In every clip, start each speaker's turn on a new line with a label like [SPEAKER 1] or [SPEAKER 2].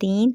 [SPEAKER 1] 3,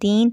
[SPEAKER 1] 3,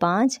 [SPEAKER 1] 5,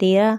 [SPEAKER 1] 13,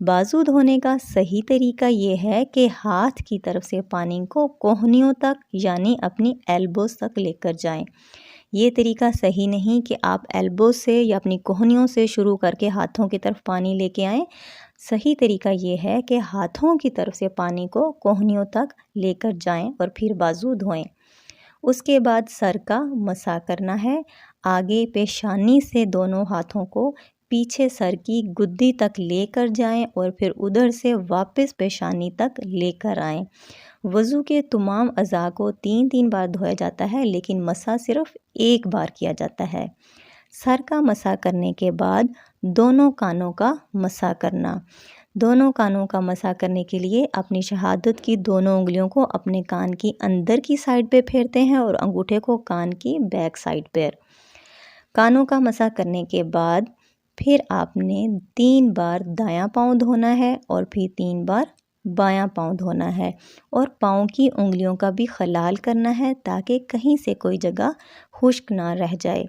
[SPEAKER 1] بازو دھونے کا صحیح طریقہ یہ ہے کہ ہاتھ کی طرف سے پانی کو کوہنیوں تک یعنی اپنی ایلبوز تک لے کر جائیں۔ یہ طریقہ صحیح نہیں کہ آپ ایلبوز سے یا اپنی کوہنیوں سے شروع کر کے ہاتھوں کی طرف پانی لے کے آئیں۔ صحیح طریقہ یہ ہے کہ ہاتھوں کی طرف سے پانی کو کوہنیوں تک لے کر جائیں اور پھر بازو دھوئیں۔ اس کے بعد سر کا مسح کرنا ہے۔ آگے پیشانی سے دونوں ہاتھوں کو پیچھے سر کی گدی تک لے کر جائیں اور پھر ادھر سے واپس پیشانی تک لے کر آئیں۔ وضو کے تمام اعضاء کو 3 بار دھویا جاتا ہے لیکن مسح صرف 1 بار کیا جاتا ہے۔ سر کا مسح کرنے کے بعد دونوں کانوں کا مسح کرنا۔ دونوں کانوں کا مسح کرنے کے لیے اپنی شہادت کی دونوں انگلیوں کو اپنے کان کی اندر کی سائڈ پہ پھیرتے ہیں اور انگوٹھے کو کان کی بیک سائڈ پر۔ کانوں کا مسح کرنے کے بعد پھر آپ نے 3 بار دایاں پاؤں دھونا ہے اور پھر 3 بار بایاں پاؤں دھونا ہے اور پاؤں کی انگلیوں کا بھی خلال کرنا ہے تاکہ کہیں سے کوئی جگہ خشک نہ رہ جائے۔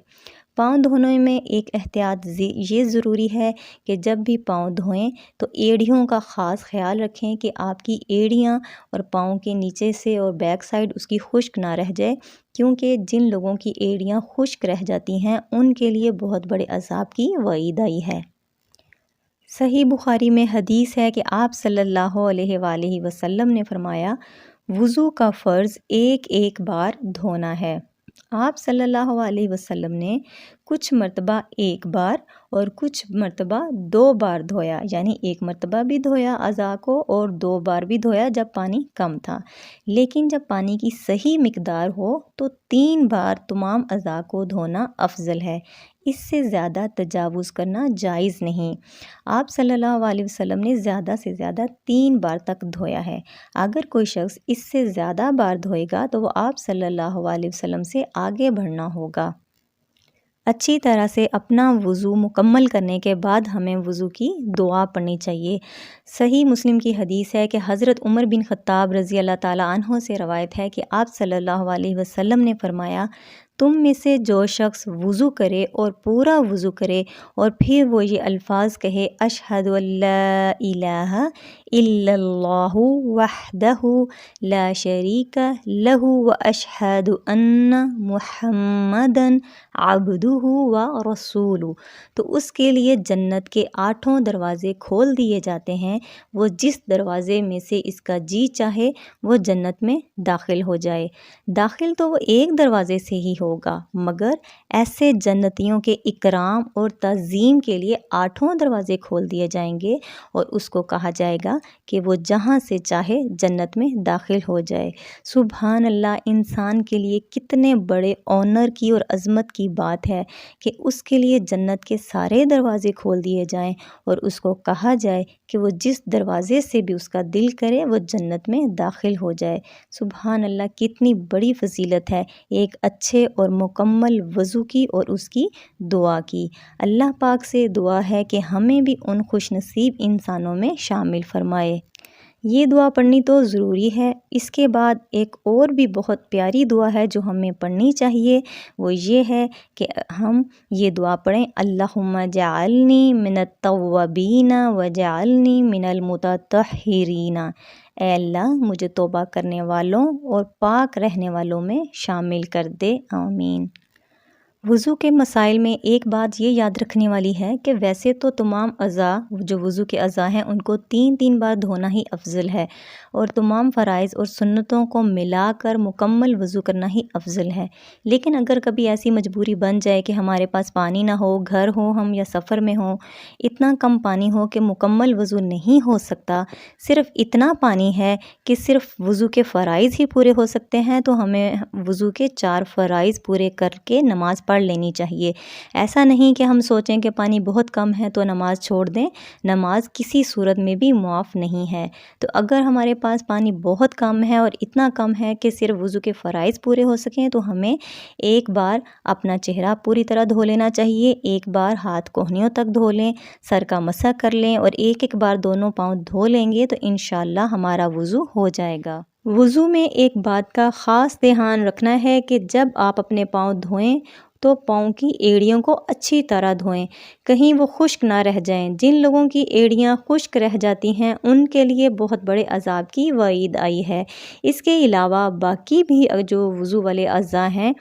[SPEAKER 1] پاؤں دھونے میں ایک احتیاط یہ ضروری ہے کہ جب بھی پاؤں دھوئیں تو ایڑیوں کا خاص خیال رکھیں کہ آپ کی ایڑیاں اور پاؤں کے نیچے سے اور بیک سائڈ اس کی خشک نہ رہ جائے، کیونکہ جن لوگوں کی ایڑیاں خشک رہ جاتی ہیں ان کے لیے بہت بڑے عذاب کی وعید آئی ہے۔ صحیح بخاری میں حدیث ہے کہ آپ صلی اللہ علیہ وآلہ وسلم نے فرمایا، وضو کا فرض ایک بار دھونا ہے۔ آپ صلی اللہ علیہ وسلم نے کچھ مرتبہ 1 بار اور کچھ مرتبہ 2 بار دھویا، یعنی 1 مرتبہ بھی دھویا اعضاء کو اور 2 بار بھی دھویا جب پانی کم تھا۔ لیکن جب پانی کی صحیح مقدار ہو تو 3 بار تمام اعضاء کو دھونا افضل ہے، اس سے زیادہ تجاوز کرنا جائز نہیں۔ آپ صلی اللہ علیہ وسلم نے زیادہ سے زیادہ 3 بار تک دھویا ہے۔ اگر کوئی شخص اس سے زیادہ بار دھوئے گا تو وہ آپ صلی اللہ علیہ وسلم سے آگے بڑھنا ہوگا۔ اچھی طرح سے اپنا وضو مکمل کرنے کے بعد ہمیں وضو کی دعا پڑھنی چاہیے۔ صحیح مسلم کی حدیث ہے کہ حضرت عمر بن خطاب رضی اللہ تعالیٰ عنہ سے روایت ہے کہ آپ صلی اللہ علیہ وسلم نے فرمایا، تم میں سے جو شخص وضو کرے اور پورا وضو کرے اور پھر وہ یہ الفاظ کہے، اشہد ان لا الہ الا اللہ وحدہ لا شریک لہ واشہد ان محمدا عبدہ ورسولہ، تو اس کے لیے جنت کے 8 دروازے کھول دیے جاتے ہیں۔ وہ جس دروازے میں سے اس کا جی چاہے وہ جنت میں داخل ہو جائے۔ داخل تو وہ ایک دروازے سے ہی ہوگا، مگر ایسے جنتیوں کے اکرام اور تعظیم کے لیے 8 دروازے کھول دیے جائیں گے اور اس کو کہا جائے گا کہ وہ جہاں سے چاہے جنت میں داخل ہو جائے۔ سبحان اللہ، انسان کے لیے کتنے بڑے آنر کی اور عظمت کی بات ہے کہ اس کے لیے جنت کے سارے دروازے کھول دیے جائیں اور اس کو کہا جائے کہ وہ جس دروازے سے بھی اس کا دل کرے وہ جنت میں داخل ہو جائے۔ سبحان اللہ، کتنی بڑی فضیلت ہے ایک اچھے اور مکمل وضو کی اور اس کی دعا کی۔ اللہ پاک سے دعا ہے کہ ہمیں بھی ان خوش نصیب انسانوں میں شامل فرمائے۔ یہ دعا پڑھنی تو ضروری ہے۔ اس کے بعد ایک اور بھی بہت پیاری دعا ہے جو ہمیں پڑھنی چاہیے، وہ یہ ہے کہ ہم یہ دعا پڑھیں، اللہم جعلنی من التوابین وجعلنی من المتطہرین۔ اے اللہ، مجھے توبہ کرنے والوں اور پاک رہنے والوں میں شامل کر دے، آمین۔ وضو کے مسائل میں ایک بات یہ یاد رکھنے والی ہے کہ ویسے تو تمام اعضاء جو وضو کے اعضاء ہیں ان کو 3 بار دھونا ہی افضل ہے اور تمام فرائض اور سنتوں کو ملا کر مکمل وضو کرنا ہی افضل ہے۔ لیکن اگر کبھی ایسی مجبوری بن جائے کہ ہمارے پاس پانی نہ ہو، گھر ہو ہم یا سفر میں ہوں، اتنا کم پانی ہو کہ مکمل وضو نہیں ہو سکتا، صرف اتنا پانی ہے کہ صرف وضو کے فرائض ہی پورے ہو سکتے ہیں، تو ہمیں وضو کے 4 فرائض پورے کر کے نماز پڑھ لینی چاہیے۔ ایسا نہیں کہ ہم سوچیں کہ پانی بہت کم ہے تو نماز چھوڑ دیں، نماز کسی صورت میں بھی معاف نہیں ہے۔ تو اگر ہمارے پاس پانی بہت کم ہے اور اتنا کم ہے کہ صرف وضو کے فرائض پورے ہو سکیں تو ہمیں 1 بار اپنا چہرہ پوری طرح دھو لینا چاہیے، 1 بار ہاتھ کوہنیوں تک دھو لیں، سر کا مسح کر لیں اور 1 بار دونوں پاؤں دھو لیں گے تو انشاءاللہ ہمارا وضو ہو جائے گا۔ وضو میں ایک بات کا خاص دھیان رکھنا ہے کہ جب آپ اپنے پاؤں دھوئیں تو پاؤں کی ایڑیوں کو اچھی طرح دھوئیں، کہیں وہ خشک نہ رہ جائیں۔ جن لوگوں کی ایڑیاں خشک رہ جاتی ہیں ان کے لیے بہت بڑے عذاب کی وعید آئی ہے۔ اس کے علاوہ باقی بھی جو وضو والے اعضاء ہیں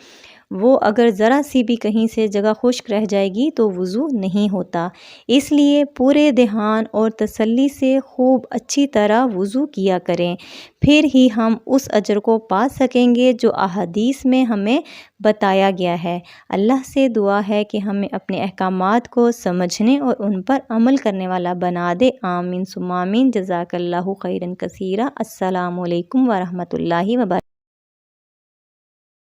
[SPEAKER 1] وہ اگر ذرا سی بھی کہیں سے جگہ خشک رہ جائے گی تو وضو نہیں ہوتا، اس لیے پورے دھیان اور تسلی سے خوب اچھی طرح وضو کیا کریں، پھر ہی ہم اس اجر کو پا سکیں گے جو احادیث میں ہمیں بتایا گیا ہے۔ اللہ سے دعا ہے کہ ہمیں اپنے احکامات کو سمجھنے اور ان پر عمل کرنے والا بنا دے، آمین ثم آمین۔ جزاک اللہ خیرا کثیرا۔ السلام علیکم ورحمۃ اللہ وبرکاتہ۔